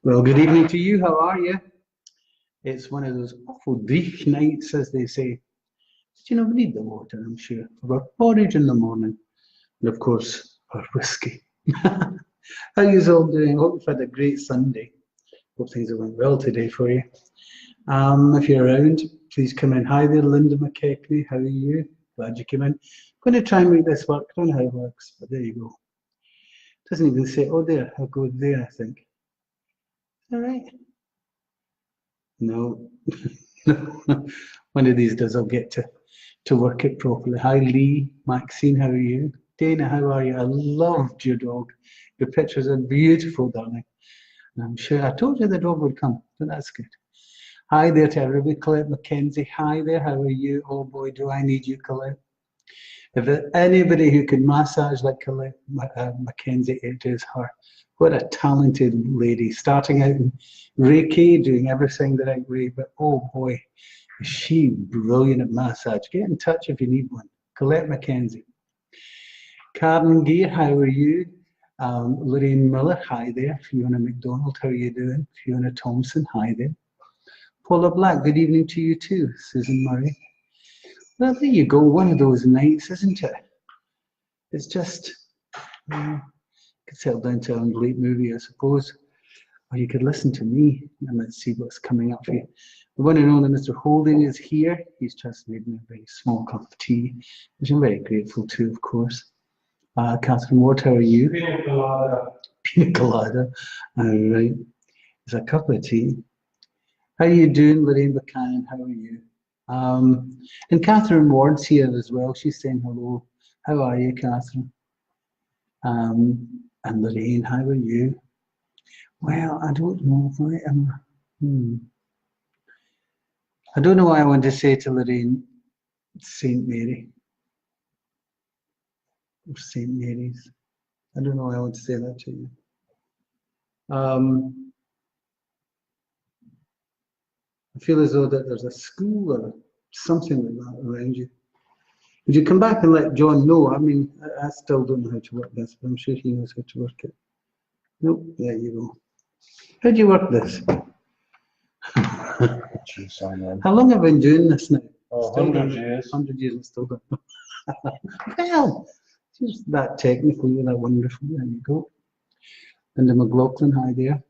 Well, good evening to you. How are you? It's one of those awful dreich nights, as they say. But you know, we need the water, I'm sure, for our porridge in the morning. And of course, our whiskey. How are you all doing? Hope you've had a great Sunday. Hope things have went well today for you. If you're around, please come in. Hi there, Linda McKechnie. How are you? Glad you came in. I'm going to try and make this work. I don't know how it works, but there you go. It doesn't even say, oh, there. I'll go there, I think. All right. No. One of these days I'll get to work it properly. Hi, Lee. Maxine, how are you? Dana, how are you? I loved your dog. Your pictures are beautiful, darling. And I'm sure I told you the dog would come, but that's good. Hi there to everybody. Colette McKenzie, hi there. How are you? Oh boy, do I need you, Colette. If there's anybody who can massage like Colette McKenzie, it is her. What a talented lady, starting out in Reiki, doing everything the right way, but oh boy, is she brilliant at massage. Get in touch if you need one. Colette McKenzie. Karen Gear, how are you? Lorraine Miller, hi there. Fiona McDonald, how are you doing? Fiona Thompson, hi there. Paula Black, good evening to you too. Susan Murray. Well, there you go, one of those nights, isn't it? It's just, you could settle down to a late movie, I suppose, or you could listen to me and let's see what's coming up for you. The one and only Mr. Holding is here. He's just made me a very small cup of tea, which I'm very grateful to, of course. Catherine Ward, how are you? Pina colada. Pina colada. All right. There's a cup of tea. How are you doing, Lorraine Buchanan? How are you? And Catherine Ward's here as well. She's saying hello. How are you, Catherine? And Lorraine, how are you? Well, I don't know if I am. I don't know why I want to say to Lorraine, St. Mary. Or St. Mary's. I don't know why I want to say that to you. I feel as though that there's a school or something like that around you. Would you come back and let John know? I mean, I still don't know how to work this, but I'm sure he knows how to work it. Nope, there you go. How do you work this? How long have I been doing this now? Oh, 100 years. 100 years and still don't know. Well, it's that technical, you're that wonderful. There you go. Linda McLaughlin, hi there.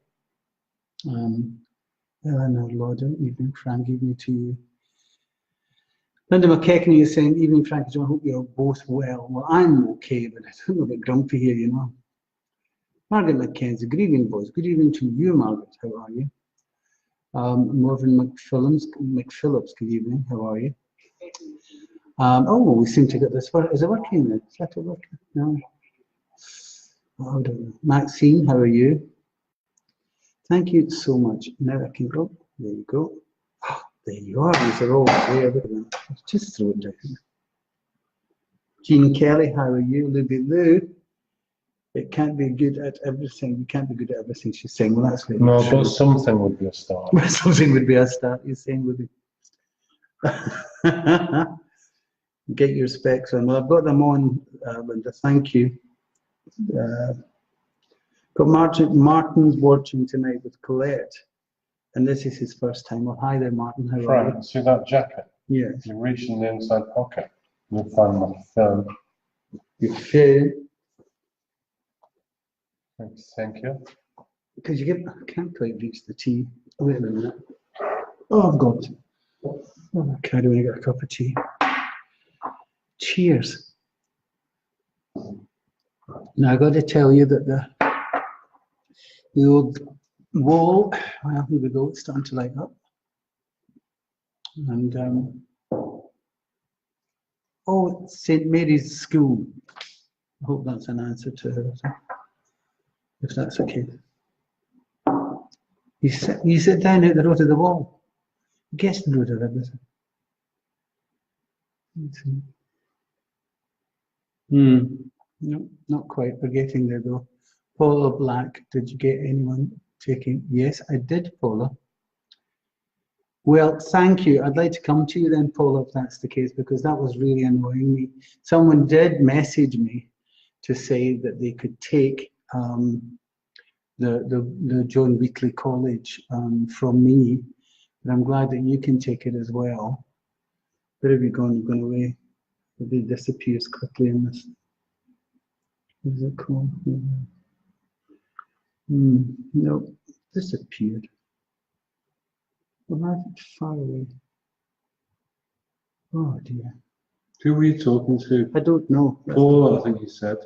Eleanor Lauder, evening, Frank, evening to you. Linda McKechnie is saying, evening, Frank, I hope you're both well. Well, I'm okay, but I don't know about grumpy here, you know. Margaret McKenzie, good evening, boys. Good evening to you, Margaret. How are you? Morgan McPhillips, good evening. How are you? Oh, we seem to get this. Is it working then? Is that working? No. Oh, I don't know. Maxine, how are you? Thank you so much. Now I can go. There you go. Oh, there you are. These are all there. Just throw it down. Jean Kelly, how are you? Libby Lou. It can't be good at everything. You can't be good at everything, she's saying. Well, that's very No, true. but something would be a start. Something would be a start, you're saying, would be. Get your specs on. Well, I've got them on, Linda. Thank you. Got Martin's watching tonight with Colette, and this is his first time. Well, hi there, Martin. How are you? Frank, see that jacket? Yes. You reach in the inside pocket, you'll find my phone. Your phone. Thank you. Because you get, I can't quite reach the tea. Wait a minute. Oh, I've got. Oh, I can't even get a cup of tea. Cheers. Now, I've got to tell you that the old wall, well, here we go, it's starting to light up. And, oh, St. Mary's School. I hope that's an answer to her, if that's okay. You sit down at the road of the wall. Guess the road of everything. No, not quite. We're getting there though. Paula Black, did you get anyone taking? Yes, I did, Paula. Well, thank you. I'd like to come to you then, Paula, if that's the case, because that was really annoying me. Someone did message me to say that they could take the John Wheatley College from me, but I'm glad that you can take it as well. Where have you gone? You've gone away. It disappears quickly in this. What is it called? No, disappeared. Well, I'm far away. Oh dear. Who were you talking to? I don't know. Paul, I think you said.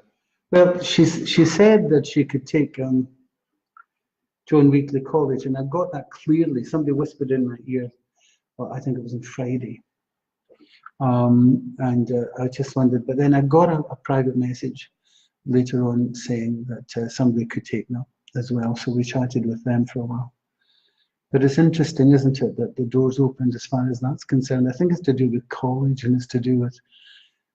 Well, she said that she could take John Wheatley College, and I got that clearly. Somebody whispered in my ear. Well, I think it was on Friday. And I just wondered, but then I got a private message later on saying that somebody could take me as well. So we chatted with them for a while. But it's interesting, isn't it, that the doors opened as far as that's concerned. I think it's to do with college and it's to do with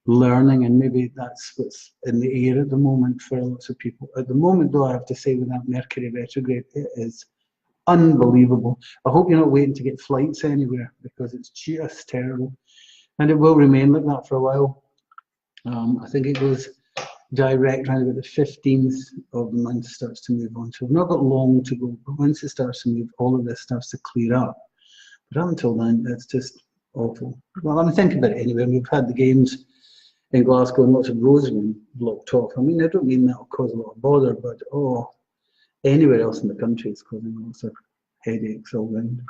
learning, and maybe that's what's in the air at the moment for lots of people. At the moment, though, I have to say, with that Mercury retrograde, it is unbelievable. I hope you're not waiting to get flights anywhere, because it's just terrible. And it will remain like that for a while. I think it goes direct around about the 15th of the month, starts to move on. So we've not got long to go, but once it starts to move, all of this starts to clear up. But up until then, it's just awful. Well, I'm thinking about it anyway. We've had the games in Glasgow and lots of roads being blocked off. I mean, I don't mean that will cause a lot of bother, but anywhere else in the country it's causing lots of headaches all round.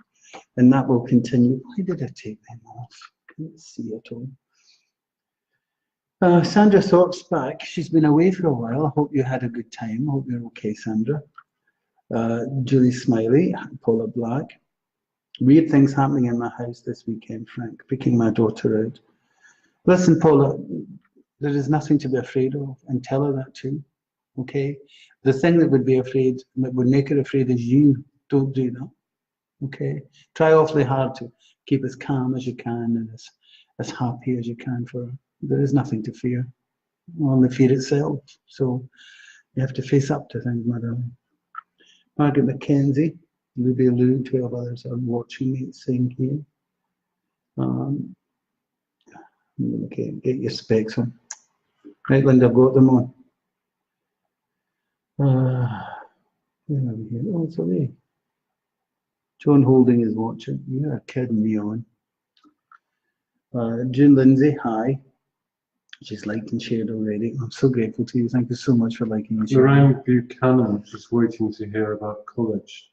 And that will continue. Why did I take them off? Can't see at all. Sandra Thorpe's back. She's been away for a while. I hope you had a good time. I hope you're okay, Sandra. Julie Smiley, Paula Black. Weird things happening in my house this weekend, Frank, picking my daughter out. Listen, Paula, there is nothing to be afraid of, and tell her that too, okay? The thing that would make her afraid is you. Don't do that, okay? Try awfully hard to keep as calm as you can and as happy as you can for her. There is nothing to fear, only fear itself. So you have to face up to things, my darling. Margaret McKenzie, Libby Lou, 12 others are watching me, saying here. Okay, get your specs on. Right, Linda, I've got them on. Where are we here? Oh, it's away. John Holding is watching. You are kidding me on. June Lindsay, hi. She's liked and shared already. I'm so grateful to you. Thank you so much for liking and sharing. Lorraine Buchanan is waiting to hear about college.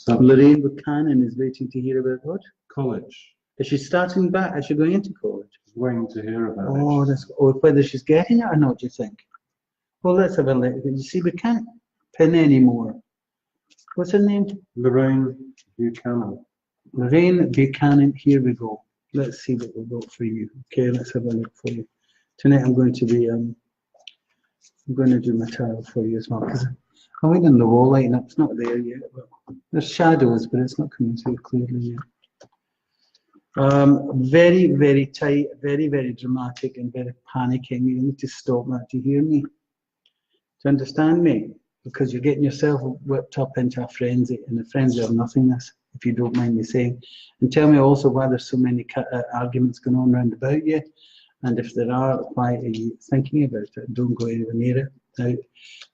Lorraine Buchanan is waiting to hear about what? College. Is she starting back? Is she going into college? She's waiting to hear about Oh, it. that's whether she's getting it or not, do you think? Well, let's have a look. You see, we can't pin anymore. What's her name? Lorraine Buchanan. Lorraine Buchanan. Here we go. Let's see what we've got for you. Okay, let's have a look for you. Tonight I'm going to be I'm going to do my tarot for you as well, because I'm waiting on the wall lighting up. It's not there yet. Well, there's shadows, but it's not coming through clearly yet. Very, very tight, very, very dramatic, and very panicking. You need to stop that. Do you hear me? Do you understand me? Because you're getting yourself whipped up into a frenzy, and a frenzy of nothingness, if you don't mind me saying. And tell me also why there's so many arguments going on round about you. And if there are, why are you thinking about it? Don't go anywhere near it. Now,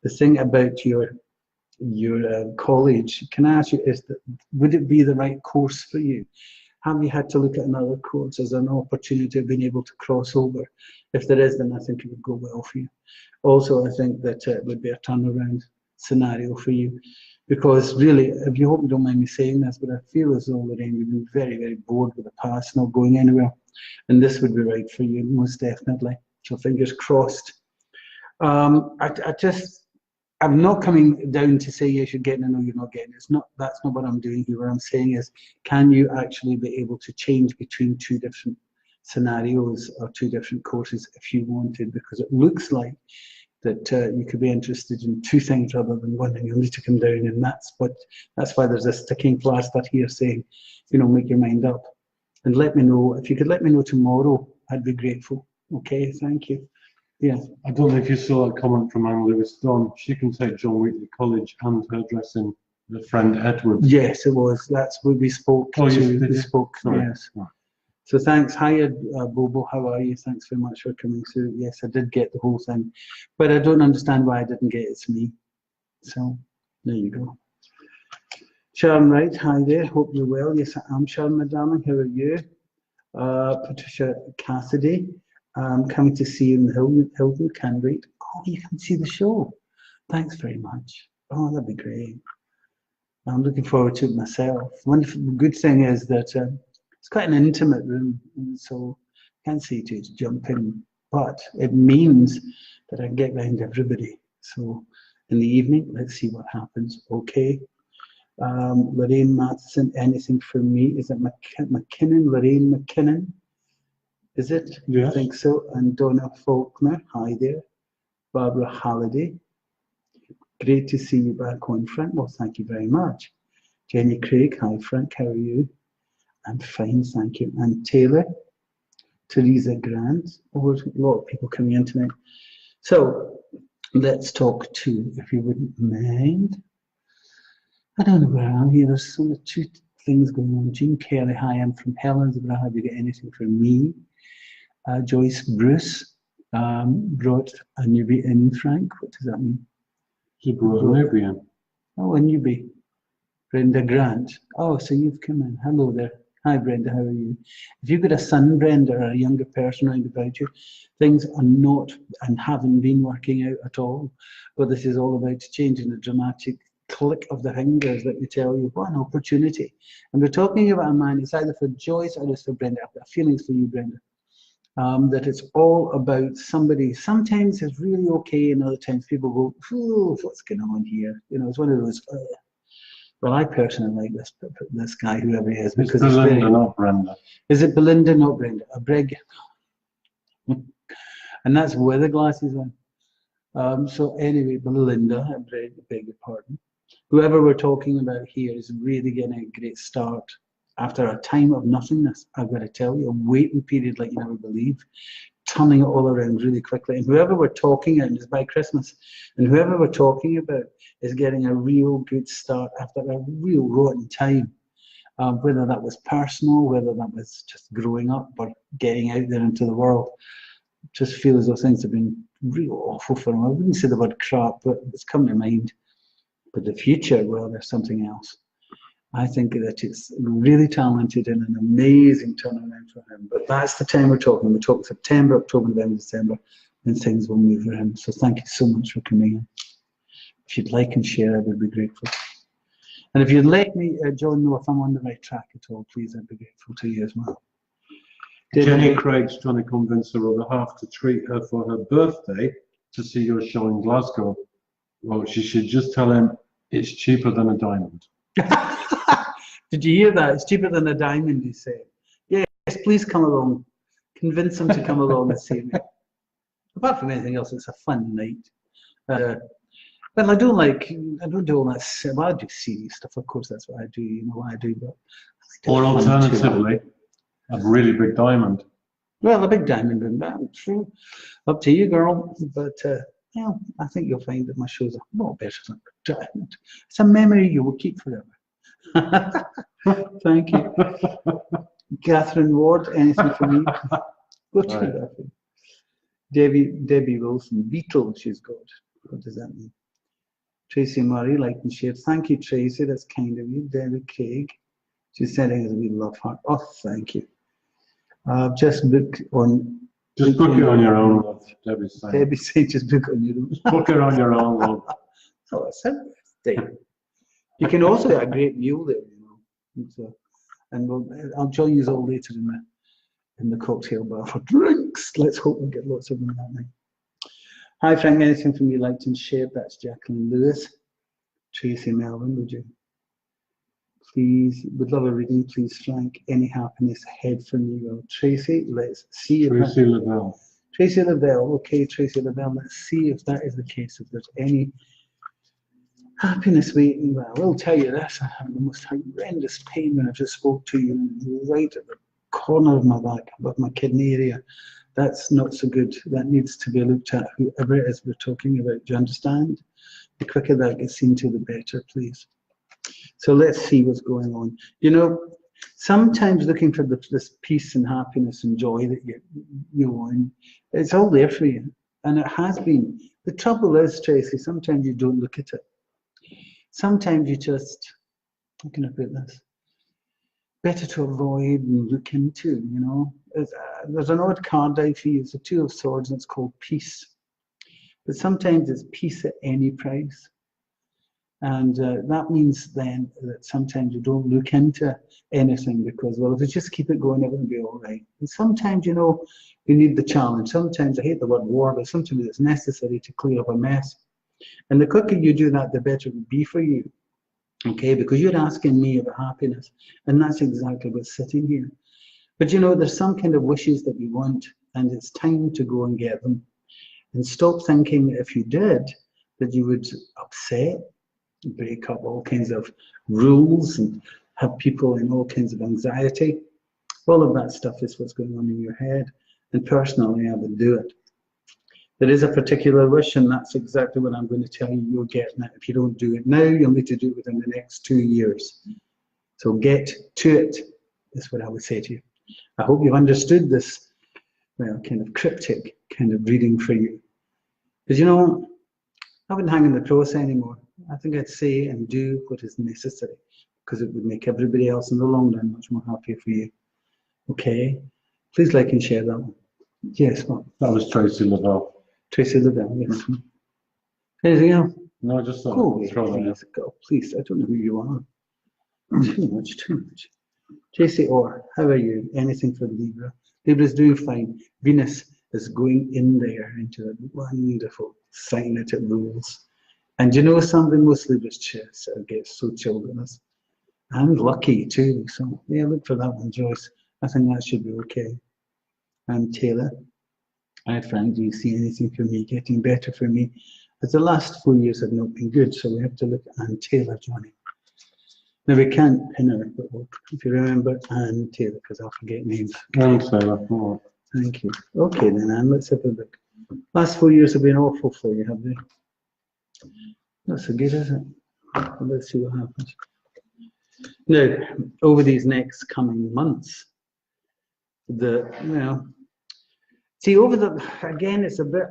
the thing about your college, can I ask you, would it be the right course for you? Have you had to look at another course as an opportunity of being able to cross over? If there is, then I think it would go well for you. Also, I think that it would be a turnaround scenario for you, because really, if you hope you don't mind me saying this, but I feel as though, Lorraine, you've been very, very bored with the past, not going anywhere. And this would be right for you, most definitely. So fingers crossed. I'm not coming down to say yes, you're getting it or you're not getting it. That's not what I'm doing here. What I'm saying is, can you actually be able to change between two different scenarios or two different courses if you wanted? Because it looks like that you could be interested in two things rather than one, and you'll need to come down, and that's why there's a sticking plaster here saying, make your mind up. And let me know. If you could let me know tomorrow, I'd be grateful. Okay, thank you. Yeah. I don't know if you saw that comment from Anne Lewis Dawn. She can take John Wheatley College and hairdressing, the friend Edward. Yes, it was. That's what we spoke to. We spoke, yes. Right. So thanks. Hiya, Bobo. How are you? Thanks very much for coming through. Yes, I did get the whole thing. But I don't understand why I didn't get it. It's me. So, There you go. Sharon Wright, hi there. Hope you're well. Yes, I am, Sharon, my darling. How are you? Patricia Cassidy, coming to see you in the Hilton. Can't wait. Oh, you can see the show. Thanks very much. Oh, that'd be great. I'm looking forward to it myself. One good thing is that it's quite an intimate room, and so I can't say to you to jump in, but it means that I can get behind everybody. So in the evening, let's see what happens. Okay. Lorraine Matheson, anything for me? Is it McKinnon? Lorraine McKinnon? Is it? Yes. I think so. And Donna Faulkner, hi there. Barbara Halliday. Great to see you back on, Frank. Well, thank you very much. Jenny Craig, hi Frank, how are you? I'm fine, thank you. And Taylor, Teresa Grant. Oh, there's a lot of people coming in tonight. So let's talk to, if you wouldn't mind. I don't know where I am here. There's sort of two things going on. Jean Kelly, hi, I'm from Helensburgh. Have you got anything for me? Joyce Bruce brought a newbie in, Frank. What does that mean? She brought a newbie in. Oh, a newbie. Brenda Grant. Oh, so you've come in. Hello there. Hi, Brenda. How are you? If you've got a son, Brenda, or a younger person around about you, things are not and haven't been working out at all. But this is all about changing the dramatic click of the fingers that we tell you, what an opportunity. And we're talking about a man, it's either for Joyce or it's for Brenda. I've got feelings for you, Brenda. That it's all about somebody. Sometimes it's really okay, and other times people go, "Ooh, what's going on here?" You know, it's one of those. Well, I personally like this guy, whoever he is, because it's Belinda, not Brenda. Is it Belinda, not Brenda? A Brig. And that's with the glasses on. So anyway, Belinda, I beg your pardon. Whoever we're talking about here is really getting a great start. After a time of nothingness, I've got to tell you, a waiting period like you never believe, turning it all around really quickly. And whoever we're talking about is by Christmas, and whoever we're talking about is getting a real good start after a real rotten time. Whether that was personal, whether that was just growing up or getting out there into the world, just feel as though things have been real awful for him. I wouldn't say the word crap, but it's come to mind. But the future, well, there's something else. I think that it's really talented and an amazing turnaround for him. But that's the time we're talking. We're talking September, October, November, December, when things will move for him. So thank you so much for coming in. If you'd like and share, I would be grateful. And if you'd let me, John, know if I'm on the right track at all, please, I'd be grateful to you as well. Jenny Craig's trying to convince her other half to treat her for her birthday to see your show in Glasgow. Well, she should just tell him it's cheaper than a diamond. Did you hear that? It's cheaper than a diamond, he said. Yes, please come along. Convince him to come along and see me. Apart from anything else, it's a fun night. Well, I don't do all that. Well, I do serious stuff, of course, that's what I do, you know what I do. But or alternatively, a really big diamond. Well, a big diamond, and true. Up to you, girl. But well, I think you'll find that my shows are a lot better than a diamond. It's a memory you will keep forever. Thank you. Catherine Ward, anything for me? Go to that. Debbie Wilson, Beetle, she's got. What does that mean? Tracy Murray, like and share. Thank you, Tracy. That's kind of you. Debbie Craig. She's sending us a wee love heart. Oh, thank you. Just book on. Just book it on your own, love. Debbie's saying. Debbie said just book on your own. Book it on your own, love. Oh, it's a birthday. You can also get a great meal there, you know. And, so, and I'll join you all later in the cocktail bar for drinks. Let's hope we get lots of them that night. Hi, Frank. Anything from you liked and shared? That's Jacqueline Lewis. Tracy Melvin, would you? Please, would love a reading, please, Frank. Any happiness ahead from you? Well, Tracy, let's see if Tracy Lavelle. Tracy Lavelle, okay, Tracy Lavelle. Let's see if that is the case. If there's any happiness waiting. Well, I will tell you this: I had the most horrendous pain when I just spoke to you, right at the corner of my back, above my kidney area. That's not so good. That needs to be looked at. Whoever it is we're talking about, do you understand? The quicker that gets seen to, the better, please. So let's see what's going on. You know, sometimes looking for this peace and happiness and joy that you want, it's all there for you, and it has been. The trouble is, Tracy, sometimes you don't look at it. Sometimes you just, how can I put this? Better to avoid and look into, you know. There's an odd card I feel, it's a Two of Swords and it's called peace. But sometimes it's peace at any price. And that means then that sometimes you don't look into anything because, well, if we just keep it going, everything will be all right. And sometimes, you know, you need the challenge. Sometimes, I hate the word war, but sometimes it's necessary to clear up a mess. And the quicker you do that, the better it will be for you. Okay, because you're asking me about happiness, and that's exactly what's sitting here. But you know, there's some kind of wishes that we want, and it's time to go and get them. And stop thinking if you did, that you would upset, break up all kinds of rules and have people in all kinds of anxiety. All of that stuff is what's going on in your head. And personally, I would do it. There is a particular wish, and that's exactly what I'm going to tell you you'll get. Now, if you don't do it now, you'll need to do it within the next 2 years. So get to it, is what I would say to you. I hope you've understood this, well, kind of cryptic kind of reading for you. Because, you know, I wouldn't hang in the cross anymore. I think I'd say and do what is necessary, because it would make everybody else in the long run much more happier for you. Okay? Please like and share that one. Yes, Mark. That was Tracy Lavelle. Tracy Lavelle, yes. Anything else? No, I just thought Go I'd throw that in. please. Go, please. I don't know who you are. Too much, too much. JC Orr, how are you? Anything for Libra? Libra's doing fine. Venus is going in there into a wonderful sign that it rules. And you know something? Most Libras get so chilled with us. And lucky too. So yeah, look for that one, Joyce. I think that should be okay. And Taylor, hi Frank, do you see anything for me getting better for me? As the last 4 years have not been good, so we have to look at Anne Taylor, Johnny. Now we can't pin her, but if you remember Anne Taylor, because I'll forget names. Anne Taylor, oh. Thank you. Okay then, Anne, let's have a look. Last 4 years have been awful for you, have they? Not so good, is it? Let's see what happens. Now, over these next coming months, see, over the, again, it's a bit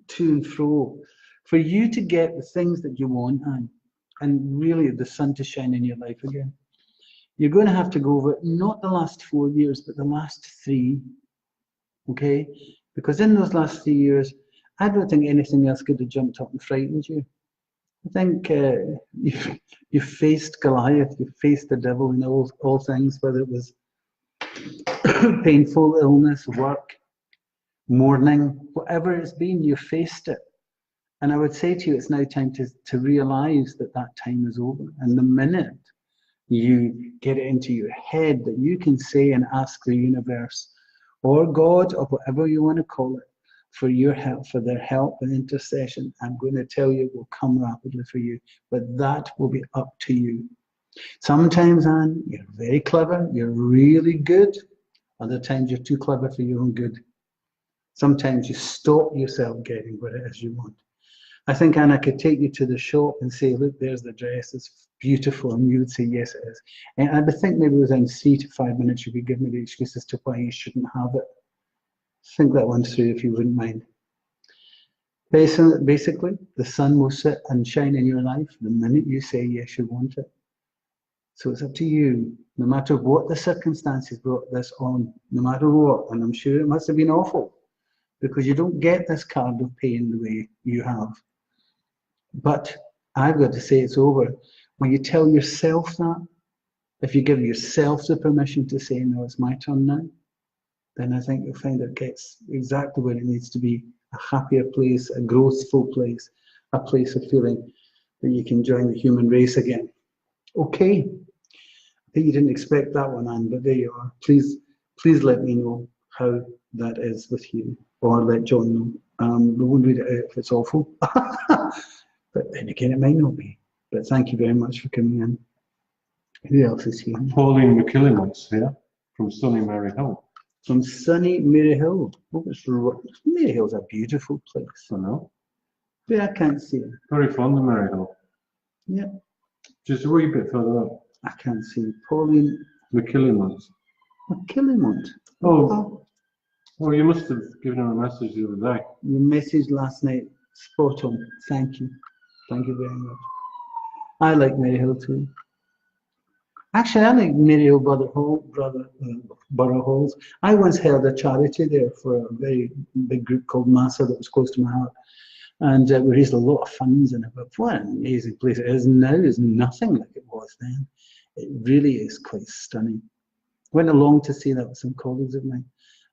to and fro. For you to get the things that you want, and really the sun to shine in your life again, you're going to have to go over not the last 4 years, but the last 3, okay? Because in those last 3 years, I don't think anything else could have jumped up and frightened you. I think you faced Goliath, you faced the devil in all things, whether it was painful illness, work, mourning, whatever it's been, you faced it. And I would say to you, it's now time to realize that that time is over. And the minute you get it into your head that you can say and ask the universe or God or whatever you want to call it for your help, for their help and intercession, I'm going to tell you it will come rapidly for you. But that will be up to you. Sometimes, Anne, you're very clever, you're really good. Other times you're too clever for your own good. Sometimes you stop yourself getting what it is you want. I think, Anne, I could take you to the shop and say, look, there's the dress, it's beautiful, and you would say, yes, it is. And I would think maybe within 3 to 5 minutes you could give me the excuse as to why you shouldn't have it. Think that one through if you wouldn't mind. Basically, the sun will sit and shine in your life the minute you say yes, you want it. So it's up to you, no matter what the circumstances brought this on, no matter what, and I'm sure it must have been awful, because you don't get this card of pain the way you have. But I've got to say it's over. When you tell yourself that, if you give yourself the permission to say, no, it's my turn now, then I think you'll find it gets exactly where it needs to be, a happier place, a growthful place, a place of feeling that you can join the human race again. Okay, I think you didn't expect that one, Anne, but there you are. Please let me know how that is with you, or let John know. We won't read it out if it's awful, but then again, it might not be. But thank you very much for coming in. Who else is here? Pauline McKillimon's here from sunny Maryhill. From sunny Maryhill. Oh, Maryhill's a beautiful place. I know. But I can't see it. Very fond of Maryhill. Yeah. Just a wee bit further up. I can't see. Pauline McKillimon's. McKillimont. Oh, you must have given him a message the other day. Your message last night, spot on. Thank you. Thank you very much. I like Maryhill too. Actually, I like Maryhill Borough Halls. I once held a charity there for a very big group called MASA that was close to my heart. And we raised a lot of funds in it. But what an amazing place it is now. Is nothing like it was then. It really is quite stunning. Went along to see that with some colleagues of mine.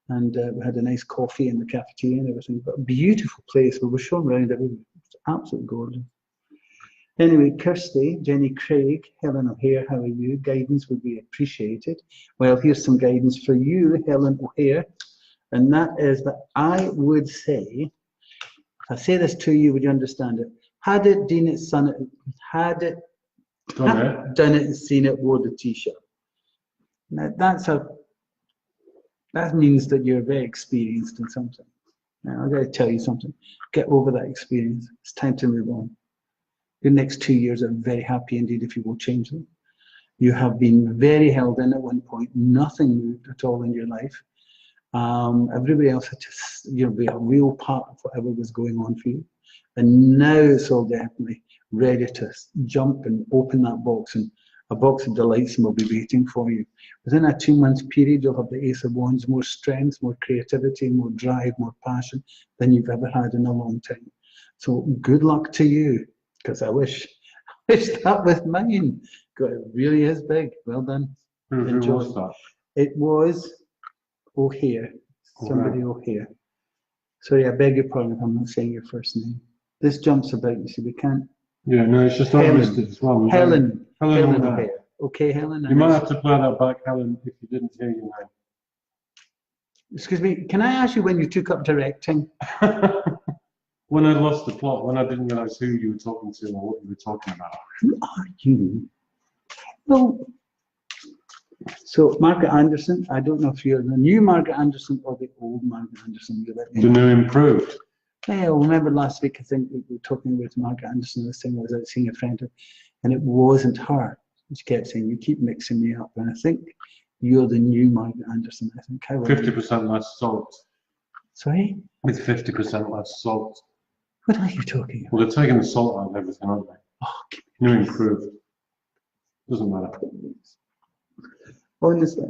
And we had a nice coffee in the cafeteria and everything. But a beautiful place. We were shown around everywhere. It's absolutely gorgeous. Anyway, Kirsty, Jenny Craig, Helen O'Hare, how are you? Guidance would be appreciated. Well, here's some guidance for you, Helen O'Hare. And that is that I would say, if I say this to you, would you understand it? Had it, done it, son it, had it, done it and seen it, wore the t-shirt. Now that means that you're very experienced in something. Now I've got to tell you something. Get over that experience. It's time to move on. The next 2 years are very happy indeed if you will change them. You have been very held in at one point. Nothing moved at all in your life. Everybody else had to be a real part of whatever was going on for you. And now it's all definitely ready to jump and open that box, and a box of delights will be waiting for you. Within a 2 month period, you'll have the Ace of Wands, more strength, more creativity, more drive, more passion than you've ever had in a long time. So good luck to you, because I wish that was mine. God, it really is big. Well done. Who was that? It was O'Hare. Somebody O'Hare. Sorry, I beg your pardon if I'm not saying your first name. This jumps about, you see, we can't. Yeah, no, it's just not listed as well. Helen O'Hare. Okay, Helen. You might have to play that back, Helen, if you didn't hear your name. Excuse me, can I ask you when you took up directing? When I lost the plot, when I didn't realise who you were talking to or what you were talking about. Who are you? Well, so Margaret Anderson, I don't know if you're the new Margaret Anderson or the old Margaret Anderson. The new improved. Yeah, I remember last week, I think we were talking with Margaret Anderson, this thing I was out seeing a friend of, and it wasn't her. She kept saying, you keep mixing me up. And I think you're the new Margaret Anderson, I think. 50% less salt. Sorry? With 50% less salt. What are you talking about? Well, they're taking the salt out of everything, aren't they? Oh, New improved. Doesn't matter. Honestly,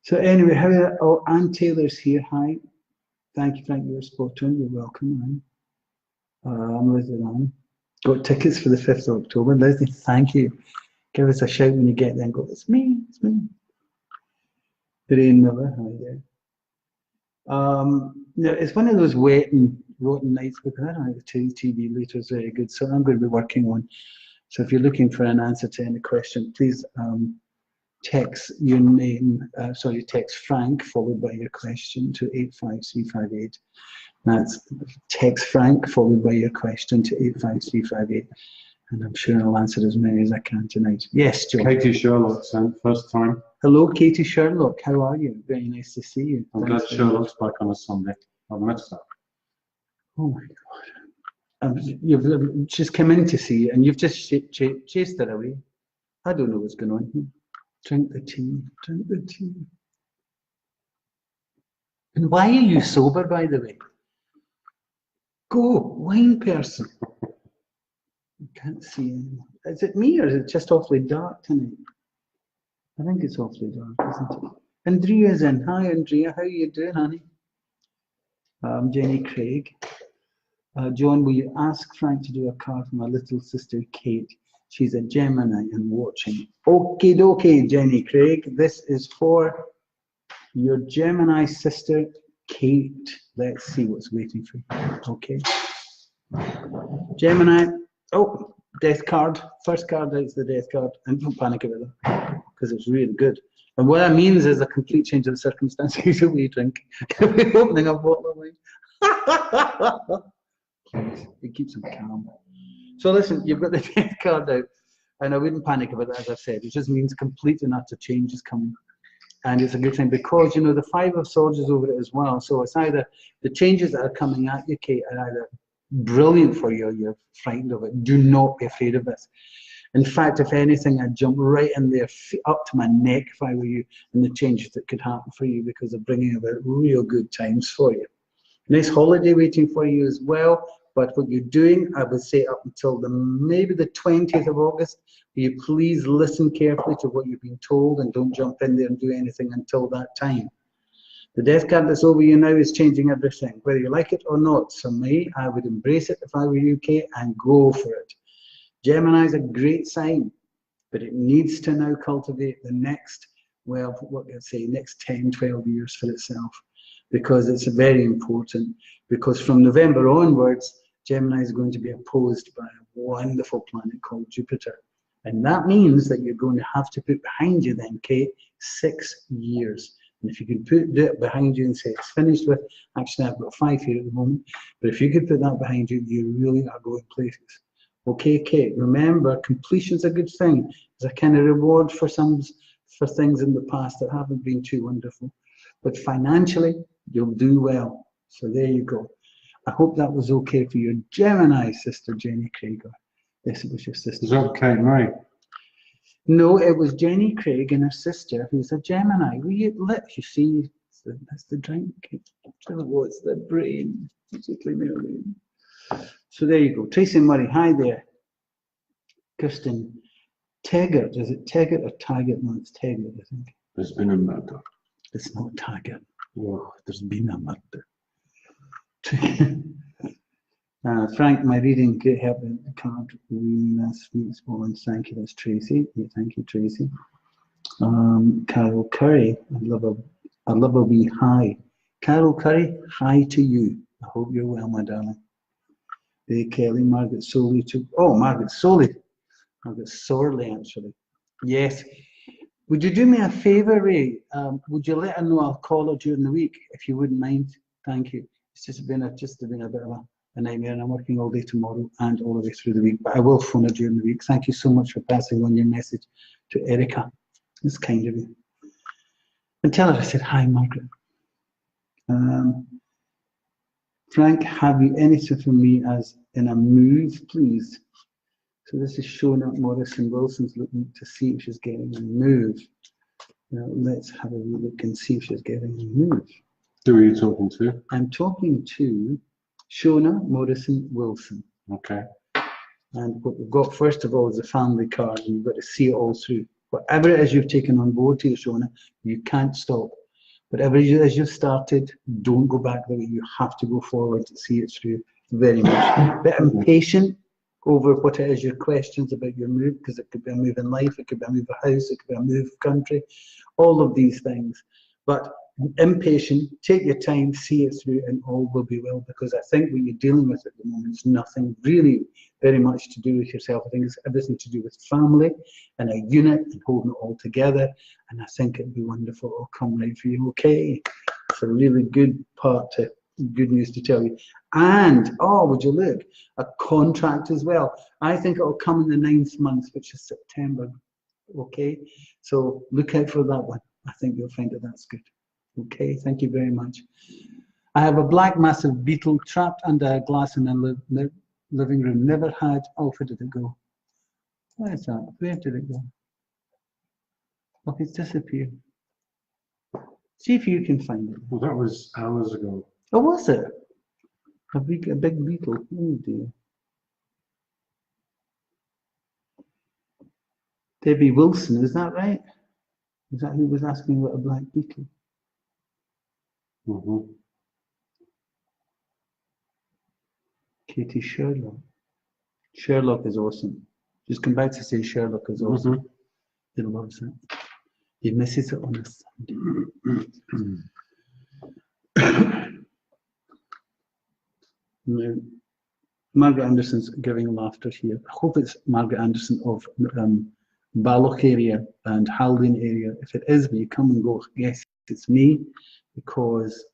so anyway, oh, Anne Taylor's here. Hi. Thank you, you're spot on. You're welcome, Anne. I'm Leslie Ann. Got tickets for the 5th of October. Leslie, thank you. Give us a shout when you get there and go, it's me, it's me. Lorraine Miller, hi there. No, it's one of those wet and rotten nights because I don't have the TV later is very good, so I'm going to be working on. So if you're looking for an answer to any question, please text your name, text Frank followed by your question to 85358. That's text Frank followed by your question to 85358. And I'm sure I'll answer as many as I can tonight. Yes, Joe. Katie Sherlock sent first time. Hello, Katie Sherlock. How are you? Very nice to see you. I'm glad Sherlock's back on a Sunday. I've missed that. Oh my God. You've just come in to see you and you've just chased her away. I don't know what's going on here. Drink the tea. Drink the tea. And why are you sober, by the way? Go, wine person. I can't see anymore. Is it me or is it just awfully dark tonight? I think it's awfully dark, isn't it? Andrea's in. Hi, Andrea. How are you doing, honey? Jenny Craig. John, will you ask Frank to do a card for my little sister, Kate? She's a Gemini and watching. Okie dokie, Jenny Craig. This is for your Gemini sister, Kate. Let's see what's waiting for you. Okay. Gemini. Oh, death card. First card is the death card. And don't panic about that because it's really good. And what that means is a complete change of circumstances of we drink. Opening a bottle of wine. Please, it keeps them calm. So listen, you've got the death card out, and I wouldn't panic about that, as I've said. It just means complete and utter change is coming. And it's a good thing because, you know, the 5 of Swords is over it as well. So it's either the changes that are coming at you, Kate, are either brilliant for you or you're frightened of it. Do not be afraid of this. In fact, if anything, I'd jump right in there, up to my neck if I were you, and the changes that could happen for you because they're bringing about real good times for you. Nice holiday waiting for you as well. But what you're doing, I would say up until maybe the 20th of August, will you please listen carefully to what you've been told and don't jump in there and do anything until that time. The death card that's over you now is changing everything, whether you like it or not. So me, I would embrace it if I were UK and go for it. Gemini is a great sign, but it needs to now cultivate the next, well, what can I say, next 10, 12 years for itself, because it's very important. Because from November onwards, Gemini is going to be opposed by a wonderful planet called Jupiter. And that means that you're going to have to put behind you then, Kate, 6 years. And if you can put it behind you and say it's finished with, actually I've got 5 here at the moment, but if you could put that behind you, you really are going places. Okay, Kate, remember, completion's a good thing. It's a kind of reward for things in the past that haven't been too wonderful. But financially, you'll do well. So there you go. I hope that was okay for your Gemini sister, Jenny Craig. Yes, it was your sister. Is that Kate May? No, it was Jenny Craig and her sister, who's a Gemini. You see, that's the drink. What's the brain? So there you go. Tracy Murray, hi there. Kirsten Taggart, is it Taggart or Taggart? No, it's Taggart, I think. There's been a murder. It's not Taggart. Oh, There's been a murder. Frank, my reading could help the card reading last week's one. Thank you, that's Tracy. Yeah, thank you, Tracy. Carol Curry, I love a wee hi. Carol Curry, hi to you. I hope you're well, my darling. Hey, Kelly, Margaret Soley too. Oh, Margaret Soley. Margaret Sorley, actually. Yes. Would you do me a favour, Ray? Would you let her know I'll call her during the week, if you wouldn't mind? Thank you. It's just been a bit of a nightmare, and I'm working all day tomorrow and all the way through the week. But I will phone her during the week. Thank you so much for passing on your message to Erica. It's kind of you. And tell her I said hi, Margaret. Frank, have you anything for me as in a move, please? So this is showing up Morrison Wilson's looking to see if she's getting a move. Now let's have a look and see if she's getting a move. Who are you talking to? I'm talking to Shona Morrison Wilson. Okay. And what we've got first of all is a family card, and you've got to see it all through. Whatever it is you've taken on board here, Shona, you can't stop. Whatever it is you've started, don't go back there. You have to go forward to see it through very much. A bit impatient over what it is your questions about your move, because it could be a move in life, it could be a move of house, it could be a move of country, all of these things. But impatient, take your time, see it through, and all will be well, because I think what you're dealing with at the moment is nothing really very much to do with yourself. I think it's everything to do with family and a unit and holding it all together, and I think it'll be wonderful. It'll come right for you. Okay, it's a really good good news to tell you. And oh, would you look, a contract as well. I think it'll come in the 9th month, which is September. Okay, so look out for that one. I think you'll find that that's good. Okay, thank you very much. I have a black massive beetle trapped under a glass in the living room. Never had. Oh, where did it go? Where is that? Where did it go? Oh, it's disappeared. See if you can find it. Well, that was hours ago. Oh, was it? A big beetle. Oh dear. Debbie Wilson, is that right? Is that who was asking about a black beetle? Mm-hmm. Katie Sherlock. Sherlock is awesome. Just come back to say Sherlock is awesome. Mm-hmm. He loves it. He misses it on a Sunday. No. Margaret Anderson's giving laughter here. I hope it's Margaret Anderson of Balloch area and Haldane area. If it is, will you come and go? Yes, it's me, because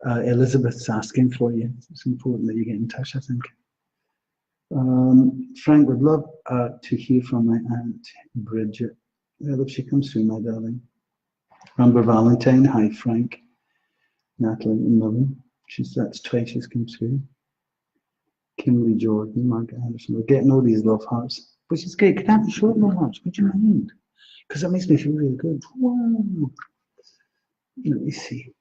Elizabeth's asking for you. It's important that you get in touch, I think. Frank would love to hear from my Aunt Bridget. Well, if she comes through, my darling. Amber Valentine, hi Frank. Natalie Millen, that's twice she's come through. Kimberly Jordan, Margaret Anderson. We're getting all these love hearts, which is great. Can I have short love hearts? Would you mind? Because that makes me feel really good. Wow. Let me see.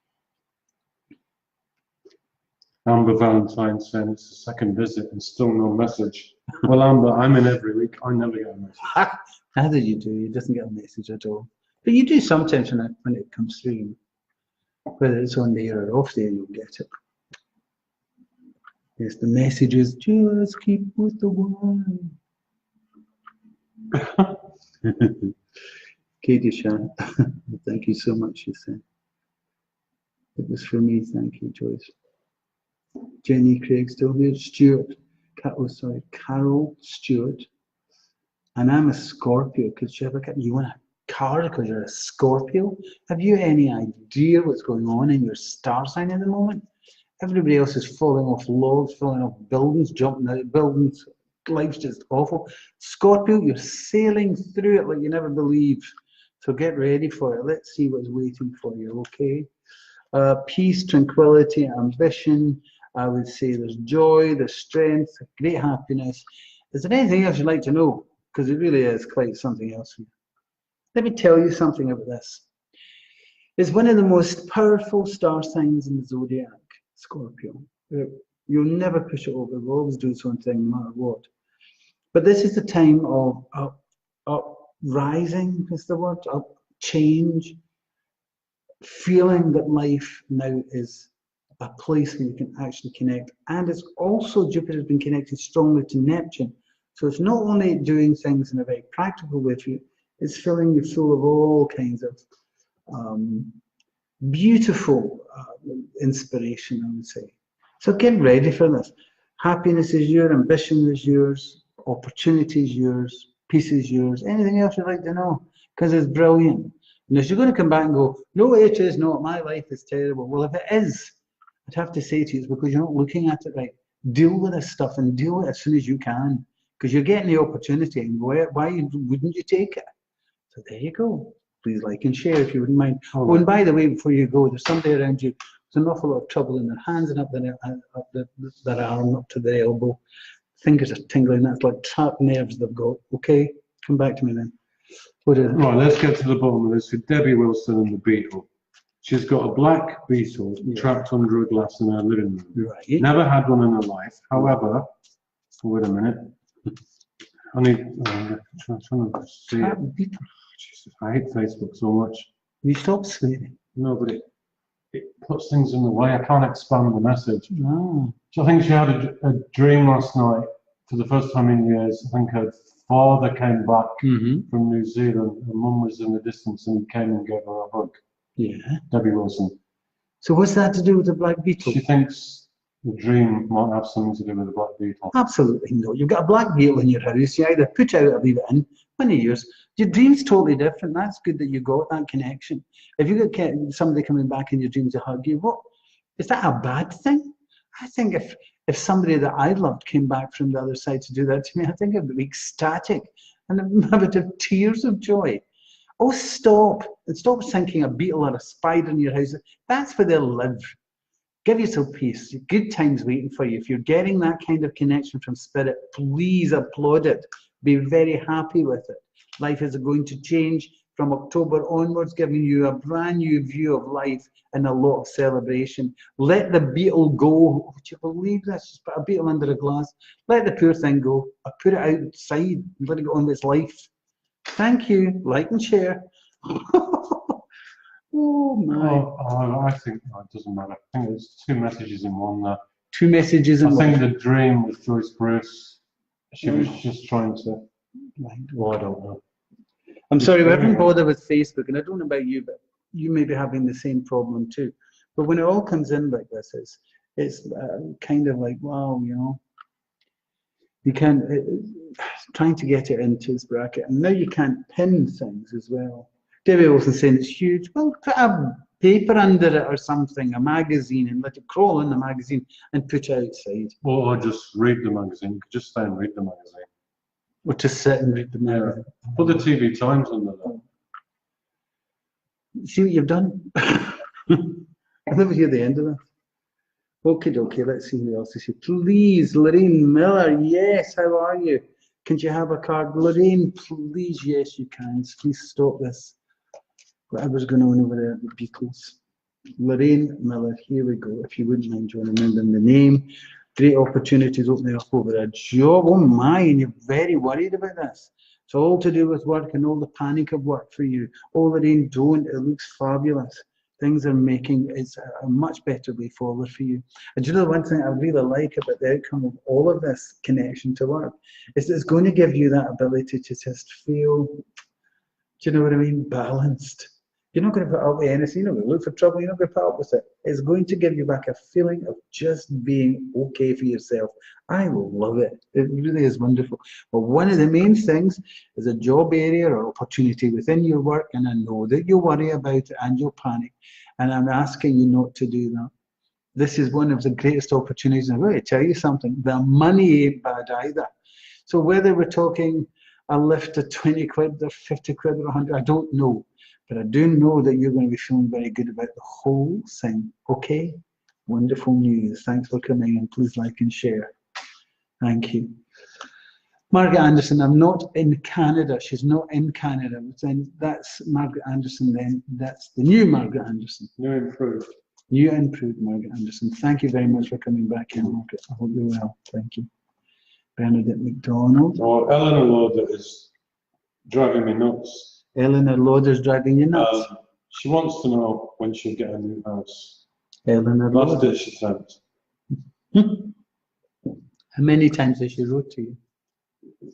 Amber Valentine saying it's the second visit and still no message. Well, Amber, I'm in every week. I never get a message. Neither you do. He doesn't get a message at all. But you do sometimes when it comes through. Whether it's on the air or off the air, you'll get it. Yes, the message is just keep with the one. Katie Shan, thank you so much, she said. It was for me, thank you, Joyce. Jenny Craig still here. Stuart, Carol Stewart. And I'm a Scorpio. Could you ever get you want a car because you're a Scorpio? Have you any idea what's going on in your star sign at the moment? Everybody else is falling off logs, falling off buildings, jumping out of buildings. Life's just awful. Scorpio, you're sailing through it like you never believe. So get ready for it. Let's see what's waiting for you, okay? Peace, tranquility, ambition. I would say there's joy, there's strength, great happiness. Is there anything else you'd like to know? Because it really is quite something else. Let me tell you something about this. It's one of the most powerful star signs in the zodiac, Scorpio. You'll never push it over. We'll always do its own thing no matter what. But this is the time of uprising, is the word, up change, feeling that life now is a place where you can actually connect. And it's also, Jupiter's been connected strongly to Neptune. So it's not only doing things in a very practical way for you, it's filling you full of all kinds of beautiful inspiration, I would say. So get ready for this. Happiness is yours, ambition is yours, opportunity is yours, peace is yours, anything else you'd like to know, because it's brilliant. And if you're going to come back and go, no, it is not, my life is terrible. Well, if it is, I'd have to say to you, it's because you're not looking at it right. Deal with this stuff and deal with it as soon as you can, because you're getting the opportunity, and why wouldn't you take it? So there you go. Please like and share if you wouldn't mind. Oh, and by the way, before you go, there's somebody around you, there's an awful lot of trouble in their hands and up their arm, up to their elbow. Fingers are tingling, that's like trapped nerves they've got. Okay, come back to me then. What is it? Right, let's get to the bottom of this with Debbie Wilson and the beetle. She's got a black beetle trapped under a glass in her living room. Right. Never had one in her life. However, wait a minute. I need. I'm trying to see it. Jesus, I hate Facebook so much. You stop swearing. No, but it puts things in the way. I can't expand the message. No. So I think she had a dream last night for the first time in years. I think her father came back from New Zealand. Her mum was in the distance and he came and gave her a hug. Yeah. Debbie Wilson. So what's that to do with the black beetle? She thinks the dream might have something to do with the black beetle. Absolutely no. You've got a black beetle in your house. You either put out or leave it in. Many years. Your dream's totally different. That's good that you got that connection. If you get somebody coming back in your dreams to hug you, what is that a bad thing? I think if somebody that I loved came back from the other side to do that to me, I think I'd be ecstatic and I would have tears of joy. Oh, stop. And stop thinking a beetle or a spider in your house. That's where they'll live. Give yourself peace. Good times waiting for you. If you're getting that kind of connection from spirit, please applaud it. Be very happy with it. Life is going to change from October onwards, giving you a brand new view of life and a lot of celebration. Let the beetle go. Would you believe this? Just put a beetle under a glass. Let the poor thing go. I put it outside and let it go on with its life. Thank you. Like and share. Oh my. I think it doesn't matter. I think there's two messages in one there. Two messages in one. I think the dream with Joyce Bruce, she was just trying to. Well, I don't know. I'm sorry, we haven't bothered with Facebook, and I don't know about you, but you may be having the same problem too. But when it all comes in like this, it's kind of like, wow, you know, you can't, trying to get it into its bracket, and now you can't pin things as well. Debbie Wilson saying it's huge. Well, put a paper under it or something, a magazine, and let it crawl in the magazine and put it outside. Or just read the magazine. You could just stay and read the magazine. Or just sit and read the magazine. Yeah. Put the TV Times under that. See what you've done? I'll never hear the end of that. Okay, let's see who else is here. Please, Lorraine Miller, yes, how are you? Can you have a card? Lorraine, please, yes, you can. Please stop this. Whatever's going on over there, the beetles. Lorraine Miller, here we go. If you wouldn't mind, John, remembering the name. Great opportunities opening up over a job. Oh my, and you're very worried about this. It's all to do with work and all the panic of work for you. Oh, Lorraine, don't. It looks fabulous. Things are making, it's a much better way forward for you. And do you know the one thing I really like about the outcome of all of this connection to work is it's going to give you that ability to just feel, do you know what I mean, balanced. You're not going to put up with anything. You're not going to look for trouble. You're not going to put up with it. It's going to give you back a feeling of just being okay for yourself. I love it. It really is wonderful. But one of the main things is a job area or opportunity within your work, and I know that you worry about it and you'll panic. And I'm asking you not to do that. This is one of the greatest opportunities. I'm going to tell you something. The money ain't bad either. So whether we're talking a lift of 20 quid or 50 quid or 100, I don't know. But I do know that you're going to be feeling very good about the whole thing. Okay? Wonderful news. Thanks for coming, and please like and share. Thank you. Margaret Anderson, I'm not in Canada. She's not in Canada. Then that's Margaret Anderson then. That's the new Margaret Anderson. New improved. New improved Margaret Anderson. Thank you very much for coming back in, Margaret. I hope you're well. Thank you. Bernadette McDonald. Oh, Eleanor Lauder is driving me nuts. Eleanor Lauder's driving you nuts. She wants to know when she'll get a new house. Eleanor Last Lauder. bit she sent. How many times has she wrote to you?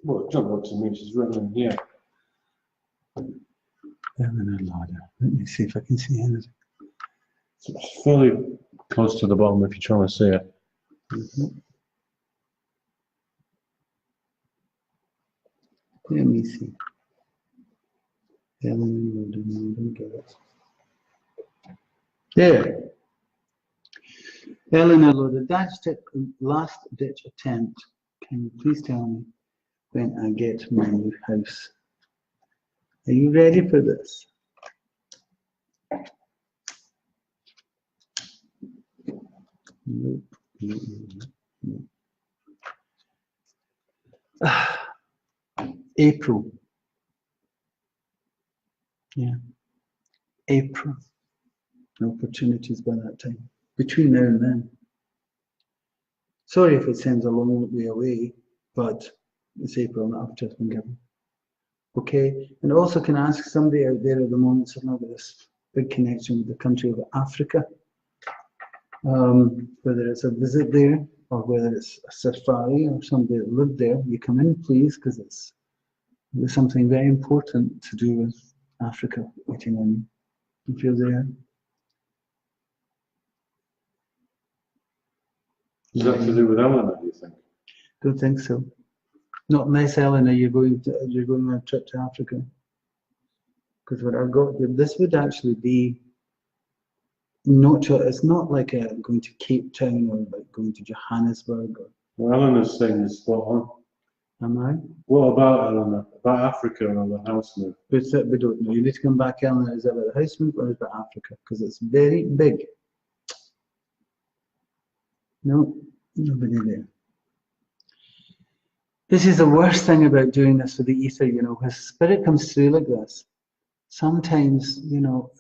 Well, don't wrote to me, she's written in here. Eleanor Lauder. Let me see if I can see anything. It's fairly close to the bottom if you're trying to see it. Let me see. Eleanor Lauder, no, I don't get it. There. Eleanor Lauder, last ditch attempt. Can you please tell me when I get my new house? Are you ready for this? Nope. Nope. April. Yeah. April. Opportunities by that time. Between now and then. Sorry if it seems a long way away, but it's April, not after it's been given. Okay, and also can I ask somebody out there at the moment, so I've got this big connection with the country of Africa, whether it's a visit there or whether it's a safari or somebody that lived there, you come in please, because there's something very important to do with Africa waiting on you if you're there. Is that to do with Eleanor, do you think? Don't think so. Not unless, Eleanor, you're going on a trip to Africa. Because what I've got here, this would actually be not. It's not like going to Cape Town or like going to Johannesburg. Well, Eleanor's saying is spot on. Am I? What about Eleanor? About Africa and the house move? We don't know. You need to come back, Eleanor. Is it about the house move or is it about Africa? Because it's very big. No, nobody there. This is the worst thing about doing this with the ether, you know, when spirit comes through like this, sometimes, you know,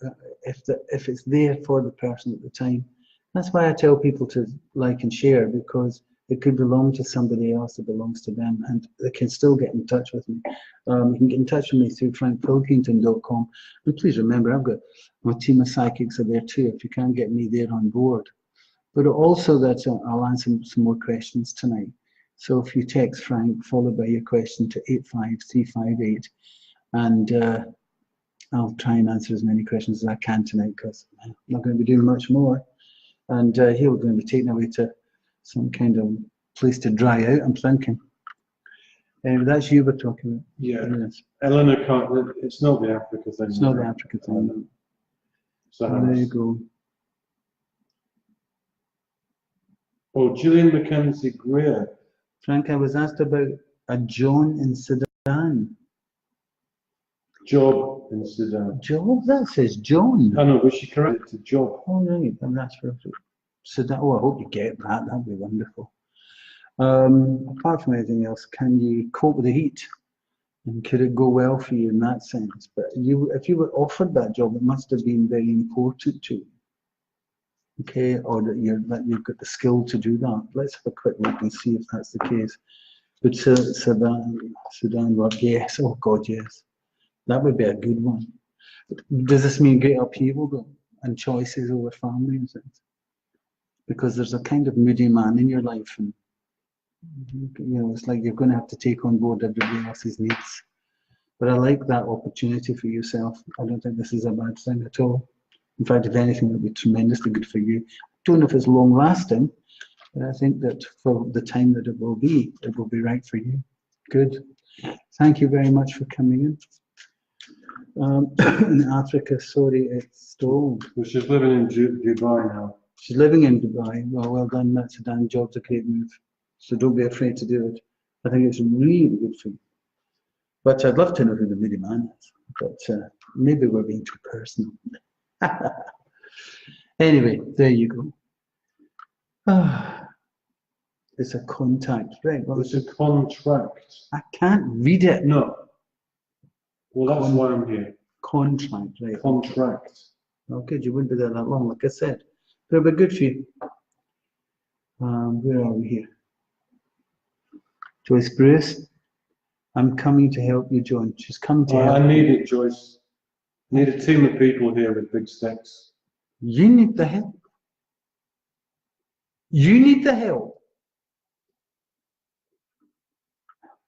if it's there for the person at the time, that's why I tell people to like and share, because it could belong to somebody else that belongs to them, and they can still get in touch with me. You can get in touch with me through frankpilkington.com, and please remember, I've got my team of psychics are there too, if you can't get me there on board. But also that I'll answer some more questions tonight. So if you text Frank, followed by your question to 85358, and I'll try and answer as many questions as I can tonight, because I'm not going to be doing much more. And here we're going to be taken away to some kind of place to dry out, I'm thinking. That's you we're talking about. Yeah. Yes. Eleanor can't, it's not the Africa thing. It's not the Africa thing. So There you go. Oh, Gillian Mackenzie Greer. Frank, I was asked about a John in Sudan. Job in Sudan. Job? That says John. I know, but she corrected to Job. Oh, right, and that's for Sudan. Oh, I hope you get that. That'd be wonderful. Apart from anything else, can you cope with the heat? And could it go well for you in that sense? But if you were offered that job, it must have been very important to you. okay, or that you've got the skill to do that. Let's have a quick look and see if that's the case. But Sudan work, yes, oh God, yes. That would be a good one. Does this mean great upheaval though, and choices over family and things? Because there's a kind of moody man in your life, and it's like you're going to have to take on board everybody else's needs. But I like that opportunity for yourself. I don't think this is a bad thing at all. In fact, if anything, it would be tremendously good for you. I don't know if it's long lasting, but I think that for the time that it will be right for you. Good. Thank you very much for coming in. In Africa, sorry, it's stalled. Well, she's living in Dubai now. She's living in Dubai. Well done, that's a damn job, it's a great move. So don't be afraid to do it. I think it's really good for you. But I'd love to know who the moody man is. But maybe we're being too personal. Anyway, there you go. It's a contact, right? Well, it's a contract. I can't read it. No. Well, that's why I'm here. Contract, right? Contract. Oh, good. You wouldn't be there that long, like I said. But it'll be good for you. Where are we here? Joyce Bruce, I'm coming to help you, John. She's come to help. I need it, Joyce. I need a team of people here with big sticks. You need the help. You need the help.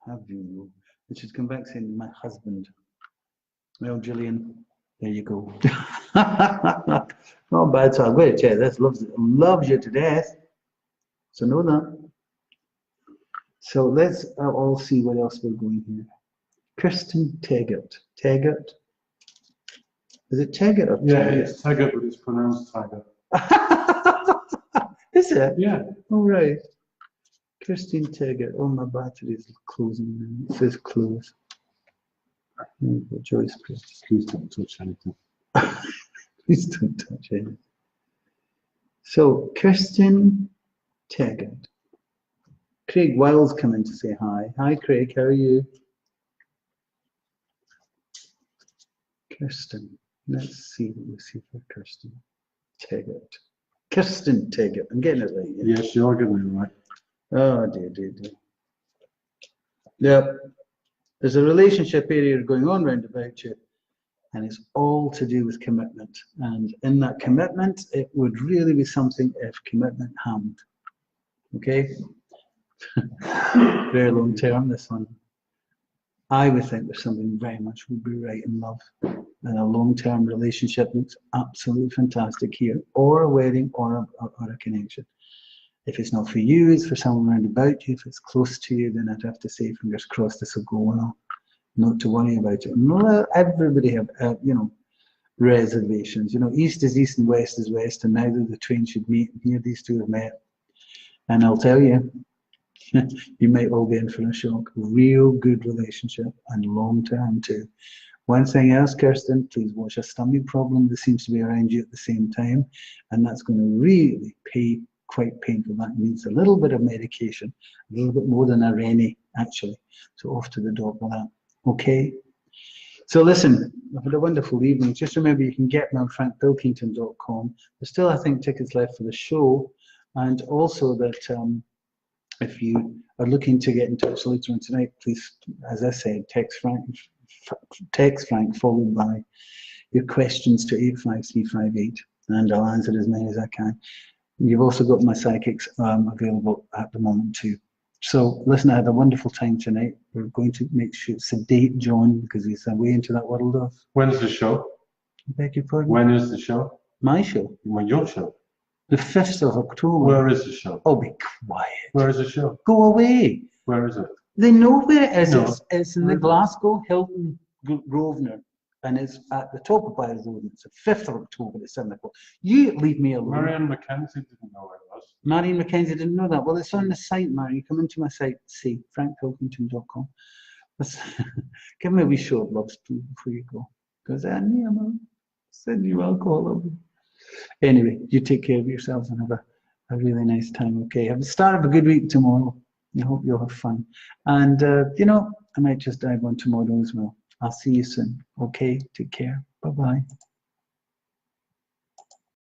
Have you? And she's come back saying, my husband. Well, Gillian, there you go. Not bad, so I'm going to tell you this. Loves you to death. So know that. So let's all see what else we're going here. Kirsten Taggart. Taggart? Is it Taggart or Yeah, Taggart? it's Taggart, but it's pronounced Taggart. Is it? Yeah. All right. Christine Taggart. Oh, my battery is closing now. It says close. Joyce, Please don't touch anything. Please don't touch anything. So, Kirsten Taggart. Craig Wiles come in to say hi. Hi, Craig. How are you? Kirsten. Let's see what we see for Kirsten Taggart. Kirsten Taggart. I'm getting it right. Yeah? Yes, you're getting it right. Oh, dear. Yep. There's a relationship area going on round about you, and it's all to do with commitment. And in that commitment, it would really be something if commitment happened. Okay? Very long term, this one. I would think there's something very much would be right in love. And a long-term relationship looks absolutely fantastic here, or a wedding, or a connection. If it's not for you, it's for someone around about you. If it's close to you, then I'd have to say, fingers crossed, this will go well. Not to worry about it. No, everybody have, reservations. East is east and west is west, and neither the twain should meet. And here these two have met. And I'll tell you, you might all be in for a shock. Real good relationship and long term too. One thing else, Kirsten, please watch a stomach problem that seems to be around you at the same time, and that's going to really pay quite painful. That needs a little bit of medication, a little bit more than a Rennie, actually. So off to the doctor with that. Okay. So listen, I've had a wonderful evening. Just remember, you can get me on frankpilkington.com. There's still, I think, tickets left for the show, and also that if you are looking to get in touch later on tonight, please, as I said, text Frank followed by your questions to 85358, and I'll answer as many as I can. You've also got my psychics available at the moment too. So listen, I had a wonderful time tonight. We're going to make sure sedate John because he's away into that world of. When's the show? I beg your pardon? When is the show? My show. Well, your show. The 5th of October. Where is the show? Oh, be quiet. Where is the show? Go away. Where is it? They know where it is. No. It's in the Glasgow Hilton Grosvenor, and it's at the top of Byres Road. It's the 5th of October at 7 o'clock. You leave me alone. Marianne Mackenzie didn't know where it was. Marianne Mackenzie didn't know that. Well, it's on the site, Marianne. You come into my site, see, frankpilkington.com. Give me a wee show of love before you go. Because I knew I'm sending you alcohol. Anyway, you take care of yourselves and have a really nice time, okay? Have the start of a good week tomorrow. I hope you'll have fun. And, I might just dive on tomorrow as well. I'll see you soon, okay? Take care. Bye-bye.